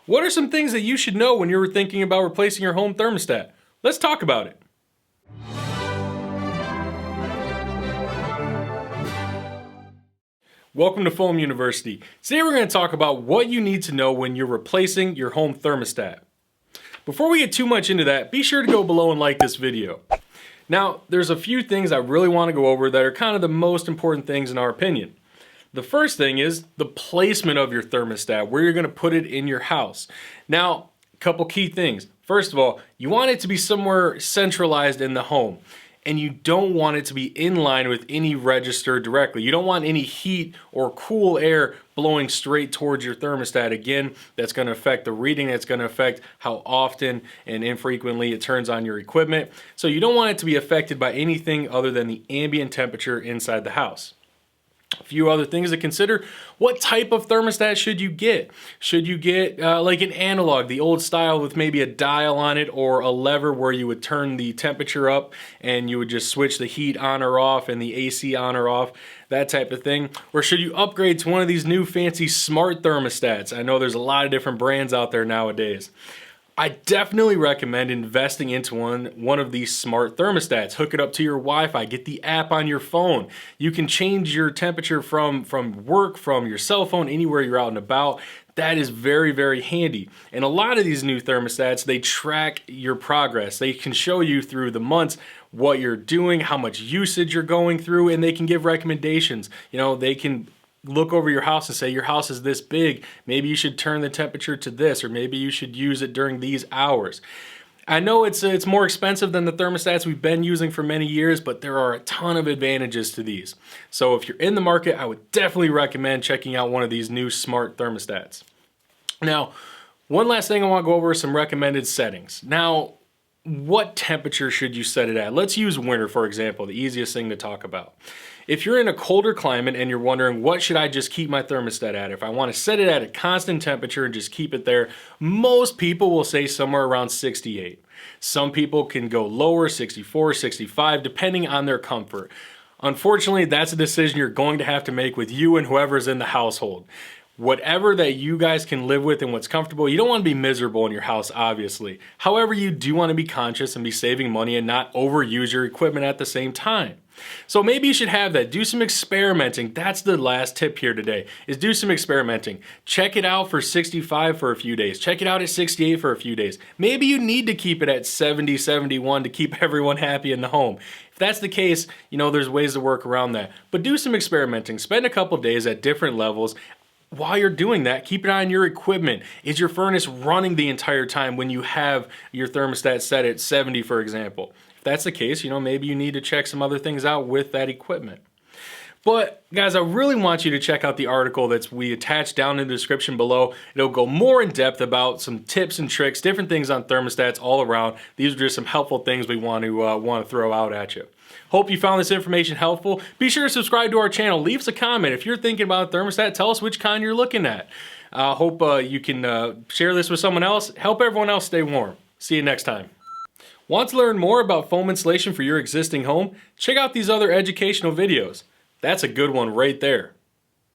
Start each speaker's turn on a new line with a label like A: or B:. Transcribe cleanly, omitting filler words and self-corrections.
A: What are some things that you should know when you're thinking about replacing your home thermostat? Let's talk about it. Welcome to Foam University. Today we're going to talk about what you need to know when you're replacing your home thermostat. Before we get too much into that, be sure to go below and like this video. Now, there's a few things I really want to go over that are kind of the most important things in our opinion. The first thing is the placement of your thermostat, where you're going to put it in your house. Now, a couple key things. First of all, you want it to be somewhere centralized in the home. And you don't want it to be in line with any register directly. You don't want any heat or cool air blowing straight towards your thermostat. Again, that's going to affect the reading. That's going to affect how often and infrequently it turns on your equipment. So you don't want it to be affected by anything other than the ambient temperature inside the house. A few other things to consider. What type of thermostat should you get? Should you get like an analog, the old style with maybe a dial on it or a lever where you would turn the temperature up and you would just switch the heat on or off and the AC on or off, that type of thing? Or should you upgrade to one of these new fancy smart thermostats? I know there's a lot of different brands out there nowadays. I definitely recommend investing into one of these smart thermostats. Hook it up to your Wi-Fi, get the app on your phone. You can change your temperature from work, from your cell phone, anywhere you're out and about. That is very, very handy. And a lot of these new thermostats, they track your progress. They can show you through the months what you're doing, how much usage you're going through, and they can give recommendations. You know, they can look over your house and say, your house is this big, maybe you should turn the temperature to this, or maybe you should use it during these hours. I know it's more expensive than the thermostats we've been using for many years, but there are a ton of advantages to these. So if you're in the market, I would definitely recommend checking out one of these new smart thermostats. Now, one last thing I want to go over is some recommended settings. Now, what temperature should you set it at? Let's use winter, for example, the easiest thing to talk about. If you're in a colder climate and you're wondering, what should I just keep my thermostat at? If I want to set it at a constant temperature and just keep it there, most people will say somewhere around 68. Some people can go lower, 64, 65, depending on their comfort. Unfortunately, that's a decision you're going to have to make with you and whoever's in the household. Whatever that you guys can live with and what's comfortable, you don't want to be miserable in your house, obviously. However, you do want to be conscious and be saving money and not overuse your equipment at the same time. So maybe you should have that. Do some experimenting. That's the last tip here today, is do some experimenting. Check it out for 65 for a few days. Check it out at 68 for a few days. Maybe you need to keep it at 70, 71 to keep everyone happy in the home. If that's the case, you know, there's ways to work around that. But do some experimenting. Spend a couple days at different levels. While you're doing that, keep an eye on your equipment. Is your furnace running the entire time when you have your thermostat set at 70, for example? If that's the case, you know, maybe you need to check some other things out with that equipment. But guys, I really want you to check out the article that we attached down in the description below. It'll go more in depth about some tips and tricks, different things on thermostats all around. These are just some helpful things we want to throw out at you. Hope you found this information helpful. Be sure to subscribe to our channel. Leave us a comment. If you're thinking about a thermostat, tell us which kind you're looking at. Hope you can share this with someone else. Help everyone else stay warm. See you next time. Want to learn more about foam insulation for your existing home? Check out these other educational videos. That's a good one right there.